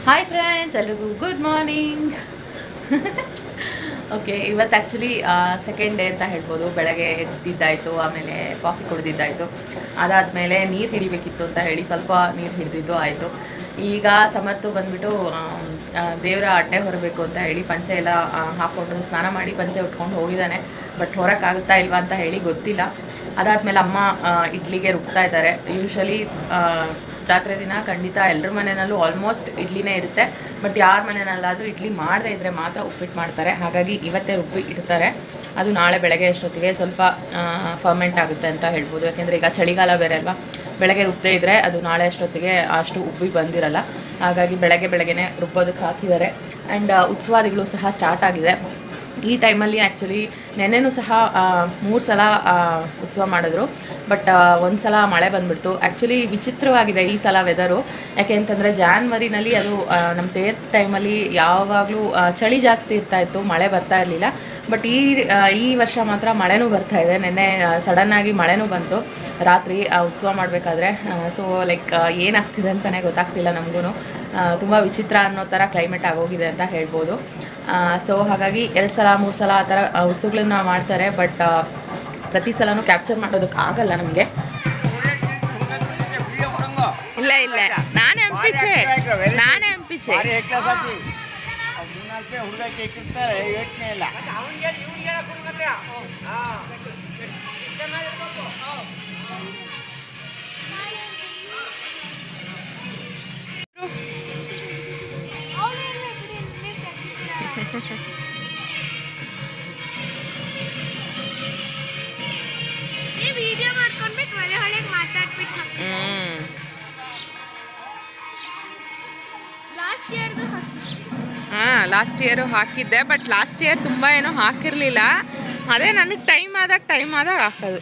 Hi friends, ಎಲ್ರಿಗೂ good morning. Okay, ಇವತ್ತು actually second day ಅಂತ ಹೇಳ್ಬೋದು. ಬೆಳಗ್ಗೆ ಎದ್ದಿದ್ದಾಯಿತು, ಆಮೇಲೆ ಕಾಫಿ ಕುಡಿದಿದ್ದಾಯಿತು. ಅದಾದಮೇಲೆ ನೀರು ಹಿಡಿಬೇಕಿತ್ತು ಅಂತ ಹೇಳಿ ಸ್ವಲ್ಪ ನೀರು ಹಿಡಿದಿದ್ದು ಆಯಿತು. ಈಗ ಸಮರ್ತು ಬಂದುಬಿಟ್ಟು ದೇವರ ಅಟ್ಟೆ ಹೊರಬೇಕು ಅಂತ ಹೇಳಿ ಪಂಚೆ ಎಲ್ಲ ಹಾಕ್ಕೊಂಡು ಸ್ನಾನ ಮಾಡಿ ಪಂಚೆ ಉಟ್ಕೊಂಡು ಹೋಗಿದ್ದಾನೆ. ಬಟ್ ಹೊರಕ್ಕಾಗುತ್ತಾ ಇಲ್ವಾ ಅಂತ ಹೇಳಿ ಗೊತ್ತಿಲ್ಲ. ಅದಾದಮೇಲೆ ಅಮ್ಮ ಇಡ್ಲಿಗೆ ರುಬ್ತಾ ಇದ್ದಾರೆ. ಯೂಶ್ವಲಿ ಜಾತ್ರೆ ದಿನ ಖಂಡಿತ ಎಲ್ಲರ ಮನೆಯಲ್ಲೂ ಆಲ್ಮೋಸ್ಟ್ ಇಡ್ಲಿನೇ ಇರುತ್ತೆ. ಬಟ್ ಯಾರ ಮನೆಯಲ್ಲಾದರೂ ಇಡ್ಲಿ ಮಾಡದೇ ಇದ್ದರೆ ಮಾತ್ರ ಉಪ್ಪಿಟ್ಟು ಮಾಡ್ತಾರೆ. ಹಾಗಾಗಿ ಇವತ್ತೇ ರುಬ್ಬಿ ಇಡ್ತಾರೆ. ಅದು ನಾಳೆ ಬೆಳಗ್ಗೆ ಅಷ್ಟೊತ್ತಿಗೆ ಸ್ವಲ್ಪ ಫರ್ಮೆಂಟ್ ಆಗುತ್ತೆ ಅಂತ ಹೇಳ್ಬೋದು. ಯಾಕೆಂದರೆ ಈಗ ಚಳಿಗಾಲ ಬೇರೆ ಅಲ್ವಾ, ಬೆಳಗ್ಗೆ ರುಬ್ಬದೇ ಇದ್ದರೆ ಅದು ನಾಳೆ ಅಷ್ಟೊತ್ತಿಗೆ ಅಷ್ಟು ಉಬ್ಬಿ ಬಂದಿರಲ್ಲ. ಹಾಗಾಗಿ ಬೆಳಗ್ಗೆನೇ ರುಬ್ಬೋದಕ್ಕೆ ಹಾಕಿದ್ದಾರೆ. ಆ್ಯಂಡ್ ಉತ್ಸವಾದಿಗಳು ಸಹ ಸ್ಟಾರ್ಟ್ ಆಗಿದೆ. ಈ ಟೈಮಲ್ಲಿ ಆ್ಯಕ್ಚುಲಿ ನೆನ್ನೆನೂ ಸಹ 3 ಸಲ ಉತ್ಸವ ಮಾಡಿದ್ರು. ಬಟ್ ಒಂದು ಸಲ ಮಳೆ ಬಂದುಬಿಡ್ತು. ಆ್ಯಕ್ಚುಲಿ ವಿಚಿತ್ರವಾಗಿದೆ ಈ ಸಲ ವೆದರು. ಯಾಕೆ ಅಂತಂದರೆ ಜಾನ್ವರಿನಲ್ಲಿ ಅದು ನಮ್ಮ ತೇರ್ ಟೈಮಲ್ಲಿ ಯಾವಾಗಲೂ ಚಳಿ ಜಾಸ್ತಿ ಇರ್ತಾಯಿತ್ತು, ಮಳೆ ಬರ್ತಾ ಇರಲಿಲ್ಲ. ಬಟ್ ಈ ವರ್ಷ ಮಾತ್ರ ಮಳೆನೂ ಬರ್ತಾ ಇದೆ. ನೆನ್ನೆ ಸಡನ್ನಾಗಿ ಮಳೆನೂ ಬಂತು ರಾತ್ರಿ ಉತ್ಸವ ಮಾಡಬೇಕಾದ್ರೆ. ಸೊ ಲೈಕ್ ಏನಾಗ್ತಿದೆ ಅಂತಲೇ ಗೊತ್ತಾಗ್ತಿಲ್ಲ ನಮಗೂ. ತುಂಬ ವಿಚಿತ್ರ ಅನ್ನೋ ಥರ ಕ್ಲೈಮೇಟ್ ಆಗೋಗಿದೆ ಅಂತ ಹೇಳ್ಬೋದು. ಸೊ ಹಾಗಾಗಿ 2 ಸಲ 3 ಸಲ ಆ ಥರ ಉತ್ಸವಗಳನ್ನ ಮಾಡ್ತಾರೆ. ಬಟ್ ಪ್ರತಿ ಸಲನೂ ಕ್ಯಾಪ್ಚರ್ ಮಾಡೋದಕ್ಕಾಗಲ್ಲ ನಮಗೆ. ಇಲ್ಲ ನಾನೇ ಹಂಪಿಚೆ ಈ ವಿಡಿಯೋ ಮಾಡ್ಕೊಂಡ್ಬಿಟ್ಟು ಹೊಳೆ ಮಾತಾಡ್ಬಿಟ್ಟು ಲಾಸ್ಟ್ ಇಯರು ಹಾಕಿದ್ದೆ. ಬಟ್ ಲಾಸ್ಟ್ ಇಯರ್ ತುಂಬ ಏನೋ ಹಾಕಿರಲಿಲ್ಲ. ಅದೇ ನನಗೆ ಟೈಮ್ ಆದಾಗ ಹಾಕೋದು.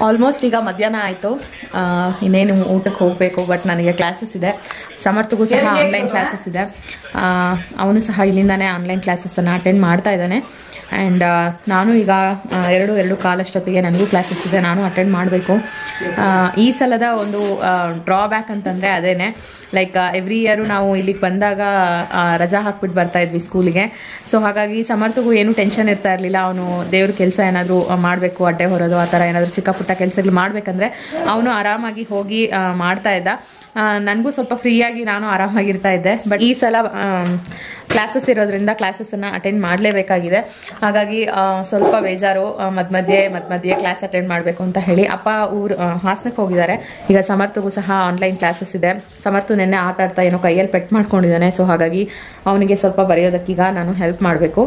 ಆಲ್ಮೋಸ್ಟ್ ಈಗ ಮಧ್ಯಾಹ್ನ ಆಯಿತು. ಇನ್ನೇನು ಊಟಕ್ಕೆ ಹೋಗಬೇಕು. ಬಟ್ ನನಗೆ ಕ್ಲಾಸಸ್ ಇದೆ. ಸಮರ್ಥಗೂ ಸಹ ಆನ್ಲೈನ್ ಕ್ಲಾಸಸ್ ಇದೆ. ಅವನು ಸಹ ಇಲ್ಲಿಂದಾನೇ ಆನ್ಲೈನ್ ಕ್ಲಾಸಸ್ಸನ್ನು ಅಟೆಂಡ್ ಮಾಡ್ತಾ ಇದ್ದಾನೆ. ಆ್ಯಂಡ್ ನಾನು ಈಗ 2 ಕಾಲಷ್ಟೊತ್ತಿಗೆ ನನಗೂ ಕ್ಲಾಸಸ್ ಇದೆ, ನಾನು ಅಟೆಂಡ್ ಮಾಡಬೇಕು. ಈ ಸಲದ ಒಂದು ಡ್ರಾಬ್ಯಾಕ್ ಅಂತಂದರೆ ಅದೇನೆ, ಲೈಕ್ ಎವ್ರಿ ಇಯರು ನಾವು ಇಲ್ಲಿಗೆ ಬಂದಾಗ ರಜಾ ಹಾಕ್ಬಿಟ್ಟು ಬರ್ತಾ ಇದ್ವಿ ಸ್ಕೂಲಿಗೆ. ಸೊ ಹಾಗಾಗಿ ಸಮರ್ಥಗೂ ಏನು ಟೆನ್ಷನ್ ಇರ್ತಾ ಇರಲಿಲ್ಲ. ಅವನು ದೇವ್ರ ಕೆಲಸ ಏನಾದರೂ ಮಾಡಬೇಕು, ಅಡ್ಡೆ ಹೊರೋದು ಆ ಥರ ಏನಾದರೂ ಚಿಕ್ಕ ಪುಟ್ಟ ಕೆಲಸಗಳು ಮಾಡಬೇಕಂದ್ರೆ ಅವನು ಆರಾಮಾಗಿ ಹೋಗಿ ಮಾಡ್ತಾ ಇದ್ದ. ನನಗೂ ಸ್ವಲ್ಪ ಫ್ರೀಯಾಗಿ ನಾನು ಆರಾಮಾಗಿರ್ತಾ ಇದ್ದೆ. ಬಟ್ ಈ ಸಲ ಕ್ಲಾಸಸ್ ಇರೋದ್ರಿಂದ ಕ್ಲಾಸಸ್ಸನ್ನು ಅಟೆಂಡ್ ಮಾಡಲೇಬೇಕಾಗಿದೆ. ಹಾಗಾಗಿ ಸ್ವಲ್ಪ ಬೇಜಾರು. ಮಧ್ಯ ಕ್ಲಾಸ್ ಅಟೆಂಡ್ ಮಾಡಬೇಕು ಅಂತ ಹೇಳಿ ಅಪ್ಪ ಹಾಸನಕ್ಕೆ ಹೋಗಿದ್ದಾರೆ. ಈಗ ಸಮರ್ಥಗೂ ಸಹ ಆನ್ಲೈನ್ ಕ್ಲಾಸಸ್ ಇದೆ. ಸಮರ್ಥ ನೆನ್ನೆ ಆಟ ಆಡ್ತಾ ಏನೋ ಕೈಯಲ್ಲಿ ಪೆಟ್ ಮಾಡ್ಕೊಂಡಿದ್ದಾನೆ. ಸೊ ಹಾಗಾಗಿ ಅವನಿಗೆ ಸ್ವಲ್ಪ ಬರೆಯೋದಕ್ಕೀಗ ನಾನು ಹೆಲ್ಪ್ ಮಾಡಬೇಕು.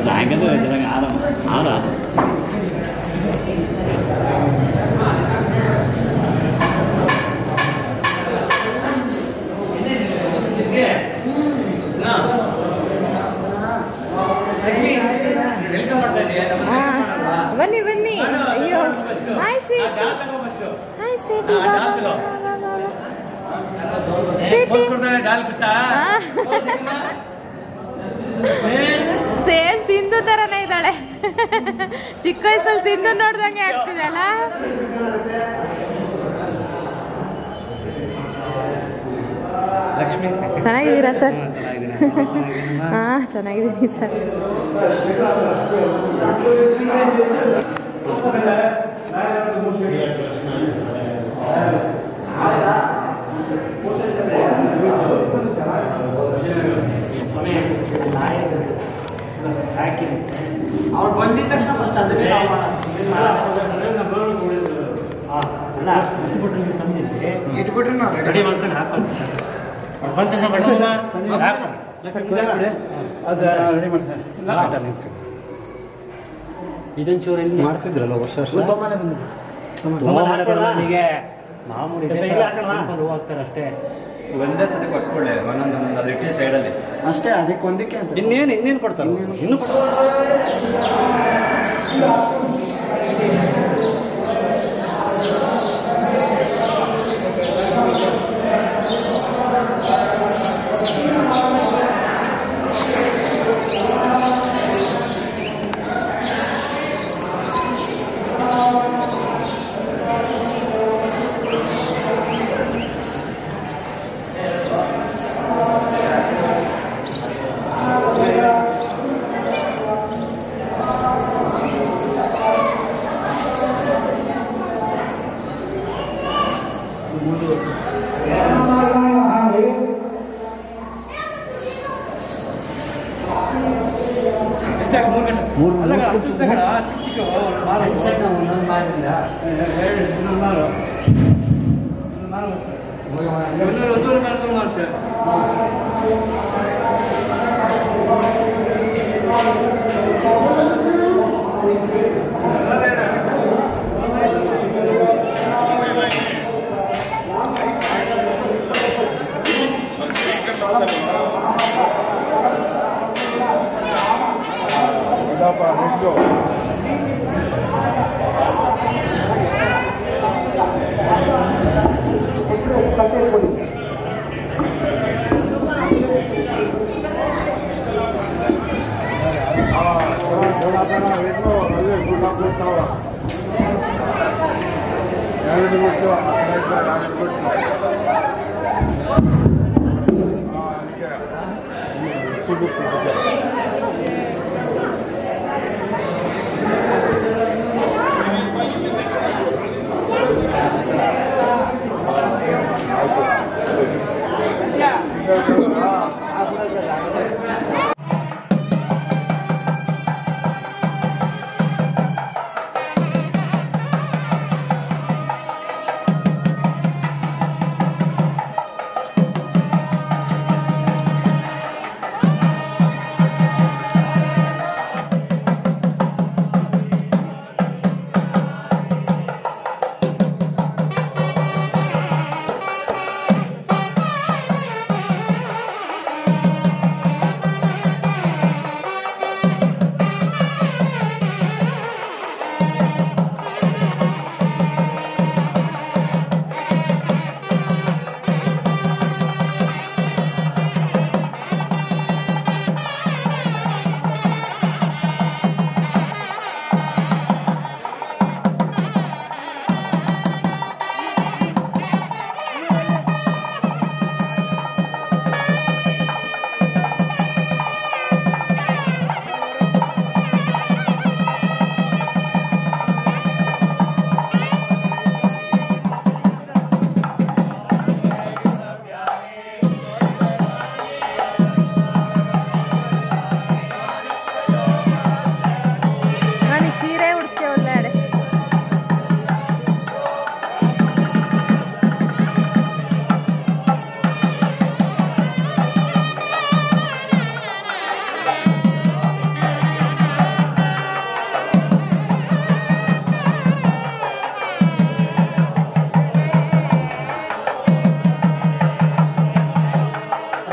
ಸಾಯಂಕಾಲ ಆರ ಬನ್ನಿ ಬನ್ನಿ. ಅಯ್ಯೋ ಹಾಯ್ ಸೇಮ್ ಸಿಂಧು ತರನೇ ಇದ್ದಾಳೆ. ಚಿಕ್ಕ ವಯಸ್ಸಲ್ಲಿ ಸಿಂಧು ನೋಡ್ದಂಗೆ ಆಗ್ತಿದೆ ಅಲ್ಲ. ಲಕ್ಷ್ಮಿ ಚೆನ್ನಾಗಿದ್ದೀರಾ ಸರ್? ಹಾ ಚೆನ್ನಾಗಿದ್ದೀನಿ ಸರ್. ಅವ್ರು ಬಂದಿದ ತಕ್ಷಣ ಫಸ್ಟ್ ಅದನ್ನೇ ನಾವು ಇಟ್ಬಿಟ್ರೆ ನಾವು ರೆಡಿ ಮಾಡ್ಕೊಂಡು ಹಾಕೋದು. ಇದೊಂಚೂರು ಮಾಡ್ತಿದ್ರಲ್ಲ ವರ್ಷ ಮಾಮೂಲಿ ಹೂ ಹಾಕ್ತಾರೆ ಅಷ್ಟೇ. ಒಂದೇ ಸತಿ ಕೊಟ್ಕೊಳ್ಳಿ ಒಂದೊಂದು ಅದು ಇಟ್ಟಿ ಸೈಡಲ್ಲಿ ಅಷ್ಟೇ. ಅದಕ್ಕೆ ಒಂದಕ್ಕೆ ಅಂತ ಇನ್ನೇನು ಕೊಡ್ತಾರೆ? ಇನ್ನೂ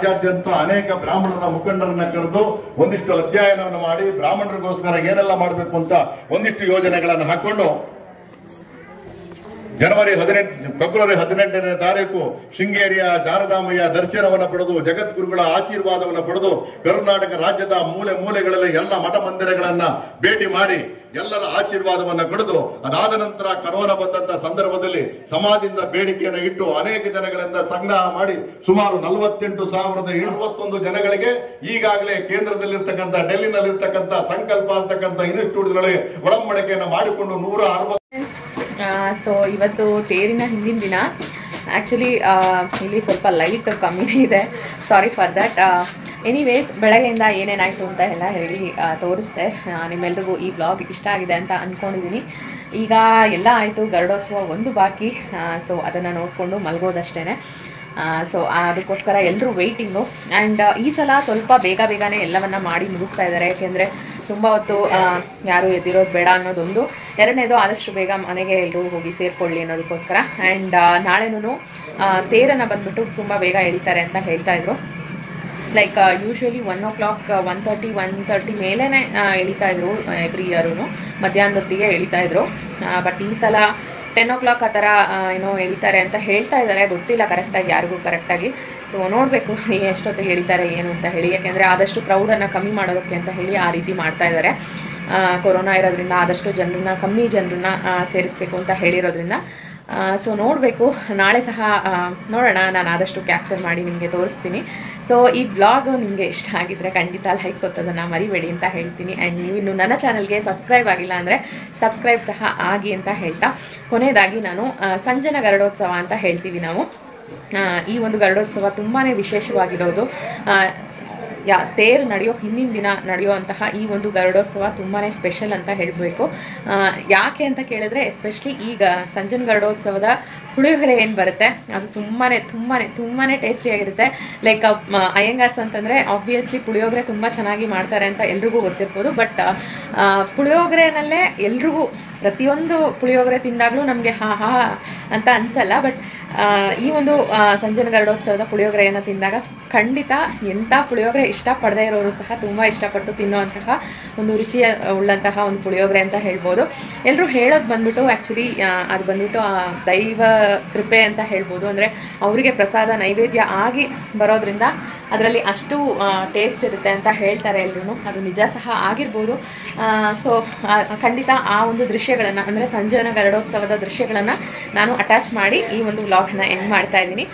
ರಾಜ್ಯಾದ್ಯಂತ ಅನೇಕ ಬ್ರಾಹ್ಮಣರ ಮುಖಂಡರನ್ನ ಕರೆದು ಒಂದಿಷ್ಟು ಅಧ್ಯಯನವನ್ನು ಮಾಡಿ ಬ್ರಾಹ್ಮಣರಿಗೋಸ್ಕರ ಏನೆಲ್ಲ ಮಾಡಬೇಕು ಅಂತ ಒಂದಿಷ್ಟು ಯೋಜನೆಗಳನ್ನು ಹಾಕೊಂಡು ಫೆಬ್ರವರಿ 18ನೇ ತಾರೀಕು ಶೃಂಗೇರಿಯ ಶಾರದಾಮಯ್ಯ ದರ್ಶನವನ್ನು ಪಡೆದು ಜಗದ್ಗುರುಗಳ ಆಶೀರ್ವಾದವನ್ನು ಪಡೆದು ಕರ್ನಾಟಕ ರಾಜ್ಯದ ಮೂಲೆ ಮೂಲೆಗಳಲ್ಲಿ ಎಲ್ಲ ಮಠ ಮಂದಿರಗಳನ್ನ ಭೇಟಿ ಮಾಡಿ ಎಲ್ಲರ ಆಶೀರ್ವಾದವನ್ನು ಪಡೆದು ಅದಾದ ನಂತರ ಕರೋನಾ ಬಂದಂತ ಸಂದರ್ಭದಲ್ಲಿ ಸಮಾಜದಿಂದ ಬೇಡಿಕೆಯನ್ನು ಇಟ್ಟು ಅನೇಕ ಜನಗಳಿಂದ ಸಂಗ್ರಹ ಮಾಡಿ ಸುಮಾರು 48,071 ಜನಗಳಿಗೆ ಈಗಾಗಲೇ ಕೇಂದ್ರದಲ್ಲಿರ್ತಕ್ಕಂಥ ಡೆಲ್ಲಿನಲ್ಲಿರ್ತಕ್ಕಂಥ ಸಂಕಲ್ಪ ಅಂತಕ್ಕಂಥ ಇನ್ಸ್ಟಿಟ್ಯೂಟ್ಗಳಿಗೆ ಒಳಂಬಡಿಕೆಯನ್ನು ಮಾಡಿಕೊಂಡು 160. ಸೊ ಇವತ್ತು ತೇರಿನ ಹಿಂದಿನ ದಿನ. ಆ್ಯಕ್ಚುಲಿ ಇಲ್ಲಿ ಸ್ವಲ್ಪ ಲೈಟ್ ಕಮ್ಮಿನೇ ಇದೆ, ಸಾರಿ ಫಾರ್ ದ್ಯಾಟ್. ಎನಿವೇಸ್, ಬೆಳಗ್ಗೆಯಿಂದ ಏನೇನಾಯಿತು ಅಂತ ಎಲ್ಲ ಹೇಳಿ ತೋರಿಸ್ದೆ. ನಿಮ್ಮೆಲ್ರಿಗೂ ಈ ಬ್ಲಾಗ್ ಇಷ್ಟ ಆಗಿದೆ ಅಂತ ಅಂದ್ಕೊಂಡಿದ್ದೀನಿ. ಈಗ ಎಲ್ಲ ಆಯಿತು, ಗರುಡೋತ್ಸವ ಒಂದು ಬಾಕಿ. ಸೊ ಅದನ್ನು ನೋಡಿಕೊಂಡು ಮಲಗೋದಷ್ಟೇ. ಸೊ ಅದಕ್ಕೋಸ್ಕರ ಎಲ್ಲರೂ ವೆಯ್ಟಿಂಗು. ಆ್ಯಂಡ್ ಈ ಸಲ ಸ್ವಲ್ಪ ಬೇಗನೆ ಎಲ್ಲವನ್ನು ಮಾಡಿ ಮುಗಿಸ್ತಾ ಇದ್ದಾರೆ. ಯಾಕೆಂದರೆ ತುಂಬ ಹೊತ್ತು ಯಾರು ಎದ್ದಿರೋದು ಬೇಡ ಅನ್ನೋದೊಂದು, ಎರಡನೇದು ಆದಷ್ಟು ಬೇಗ ಮನೆಗೆ ಎಲ್ಲರೂ ಹೋಗಿ ಸೇರಿಕೊಳ್ಳಿ ಅನ್ನೋದಕ್ಕೋಸ್ಕರ. ಆ್ಯಂಡ್ ನಾಳೆನೂ ತೇರನ್ನು ಬಂದುಬಿಟ್ಟು ತುಂಬ ಬೇಗ ಎಳಿತಾರೆ ಅಂತ ಹೇಳ್ತಾಯಿದ್ರು. ಲೈಕ್ ಯೂಶ್ವಲಿ 1 o'clock 1:30 ಮೇಲೇ ಎಳಿತಾಯಿದ್ರು ಎವ್ರಿ ಇಯರೂ, ಮಧ್ಯಾಹ್ನದೊತ್ತಿಗೆ ಎಳಿತಾಯಿದ್ರು. ಬಟ್ ಈ ಸಲ 10 o'clock ಆ ಥರ ಏನೋ ಎಳಿತಾರೆ ಅಂತ ಹೇಳ್ತಾ ಇದ್ದಾರೆ, ಗೊತ್ತಿಲ್ಲ ಕರೆಕ್ಟಾಗಿ ಯಾರಿಗೂ ಕರೆಕ್ಟಾಗಿ. ಸೊ ನೋಡಬೇಕು ಎಷ್ಟೊತ್ತಿಗೆ ಎಳಿತಾರೆ ಏನು ಅಂತ ಹೇಳಿ. ಯಾಕೆಂದರೆ ಆದಷ್ಟು ಕ್ರೌಡನ್ನು ಕಮ್ಮಿ ಮಾಡೋದಕ್ಕೆ ಅಂತ ಹೇಳಿ ಆ ರೀತಿ ಮಾಡ್ತಾ ಇದ್ದಾರೆ. ಕೊರೋನಾ ಇರೋದ್ರಿಂದ ಆದಷ್ಟು ಕಮ್ಮಿ ಜನರನ್ನ ಸೇರಿಸಬೇಕು ಅಂತ ಹೇಳಿರೋದ್ರಿಂದ. ಸೊ ನೋಡಬೇಕು, ನಾಳೆ ಸಹ ನೋಡೋಣ, ನಾನು ಆದಷ್ಟು ಕ್ಯಾಪ್ಚರ್ ಮಾಡಿ ನಿಮಗೆ ತೋರಿಸ್ತೀನಿ. ಸೊ ಈ ಬ್ಲಾಗ್ ನಿಮಗೆ ಇಷ್ಟ ಆಗಿದ್ದರೆ ಖಂಡಿತ ಲೈಕ್ ಕೊತ್ತೋದನ್ನು ಮರಿಬೇಡಿ ಅಂತ ಹೇಳ್ತೀನಿ. ಆ್ಯಂಡ್ ನೀವು ಇನ್ನು ನನ್ನ ಚಾನಲ್ಗೆ ಸಬ್ಸ್ಕ್ರೈಬ್ ಆಗಿಲ್ಲ ಅಂದರೆ ಸಬ್ಸ್ಕ್ರೈಬ್ ಸಹ ಆಗಿ ಅಂತ ಹೇಳ್ತಾ, ಕೊನೆಯದಾಗಿ ನಾನು ಸಂಜನ ಗರುಡೋತ್ಸವ ಅಂತ ಹೇಳ್ತೀವಿ ನಾವು. ಈ ಒಂದು ಗರುಡೋತ್ಸವ ತುಂಬಾ ವಿಶೇಷವಾಗಿರೋದು. ತೇರು ನಡೆಯೋ ಹಿಂದಿನ ದಿನ ನಡೆಯುವಂತಹ ಈ ಒಂದು ಗರುಡೋತ್ಸವ ತುಂಬಾ ಸ್ಪೆಷಲ್ ಅಂತ ಹೇಳಬೇಕು. ಯಾಕೆ ಅಂತ ಕೇಳಿದ್ರೆ, ಎಸ್ಪೆಷಲಿ ಈಗ ಸಂಜನ ಗರುಡೋತ್ಸವದ ಪುಳಿಯೋಗರೆ ಏನು ಬರುತ್ತೆ ಅದು ತುಂಬಾ ಟೇಸ್ಟಿಯಾಗಿರುತ್ತೆ. ಲೈಕ್ ಅಯ್ಯಂಗಾರ್ಸ್ ಅಂತಂದರೆ ಆಬ್ವಿಯಸ್ಲಿ ಪುಳಿಯೋಗರೆ ತುಂಬ ಚೆನ್ನಾಗಿ ಮಾಡ್ತಾರೆ ಅಂತ ಎಲ್ರಿಗೂ ಗೊತ್ತಿರ್ಬೋದು. ಬಟ್ ಪುಳಿಯೋಗರೆನಲ್ಲೇ ಎಲ್ರಿಗೂ ಪ್ರತಿಯೊಂದು ಪುಳಿಯೋಗರೆ ತಿಂದಾಗಲೂ ನಮಗೆ ಹಾ ಅಂತ ಅನಿಸಲ್ಲ. ಬಟ್ ಈ ಒಂದು ಸಂಜನ ಗರುಡೋತ್ಸವದ ಪುಳಿಯೋಗರೆಯನ್ನು ತಿಂದಾಗ ಖಂಡಿತ ಎಂಥ ಪುಳಿಯೋಗರೆ ಇಷ್ಟಪಡದೇ ಇರೋರು ಸಹ ತುಂಬ ಇಷ್ಟಪಟ್ಟು ತಿನ್ನುವಂತಹ ಒಂದು ರುಚಿಯ ಉಳ್ಳಂತಹ ಒಂದು ಪುಳಿಯೋಗರೆ ಅಂತ ಹೇಳ್ಬೋದು. ಎಲ್ಲರೂ ಹೇಳೋದು ಬಂದ್ಬಿಟ್ಟು ಆ್ಯಕ್ಚುಲಿ ಅದು ಬಂದ್ಬಿಟ್ಟು ದೈವ ಕೃಪೆ ಅಂತ ಹೇಳ್ಬೋದು. ಅಂದರೆ ಅವರಿಗೆ ಪ್ರಸಾದ ನೈವೇದ್ಯ ಆಗಿ ಬರೋದ್ರಿಂದ ಅದರಲ್ಲಿ ಅಷ್ಟು ಟೇಸ್ಟ್ ಇರುತ್ತೆ ಅಂತ ಹೇಳ್ತಾರೆ ಎಲ್ಲರೂ. ಅದು ನಿಜ ಸಹ ಆಗಿರ್ಬೋದು. ಸೊ ಖಂಡಿತ ಆ ಒಂದು ದೃಶ್ಯಗಳನ್ನು ಅಂದರೆ ಸಂಜೀವನ ಗರುಡೋತ್ಸವದ ದೃಶ್ಯಗಳನ್ನು ನಾನು ಅಟ್ಯಾಚ್ ಮಾಡಿ ಈ ಒಂದು ವ್ಲಾಗ್ನ ಎಂಡ್ ಮಾಡ್ತಾ ಇದ್ದೀನಿ.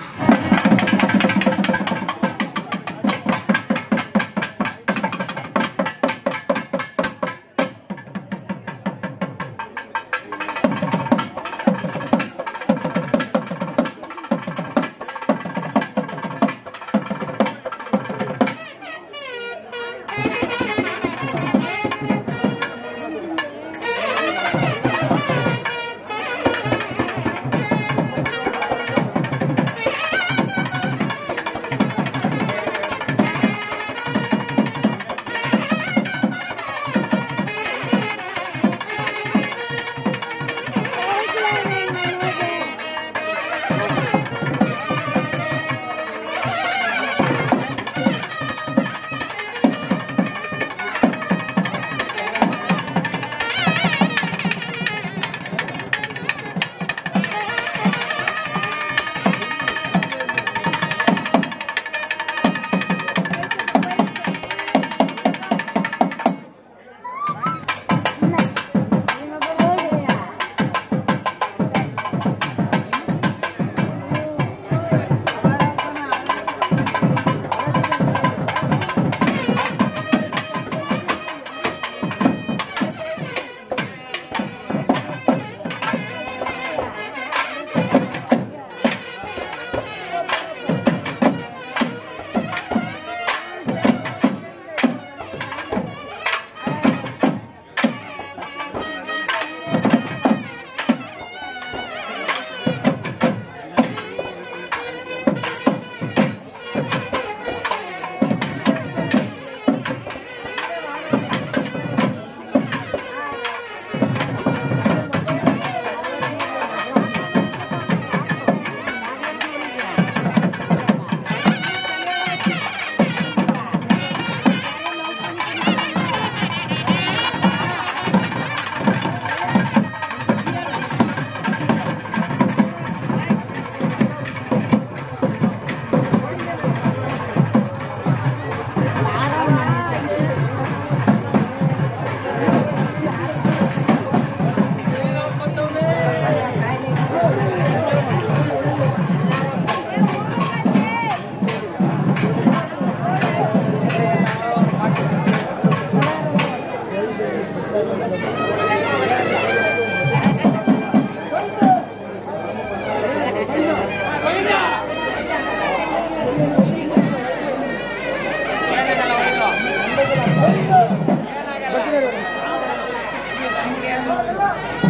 Thank you.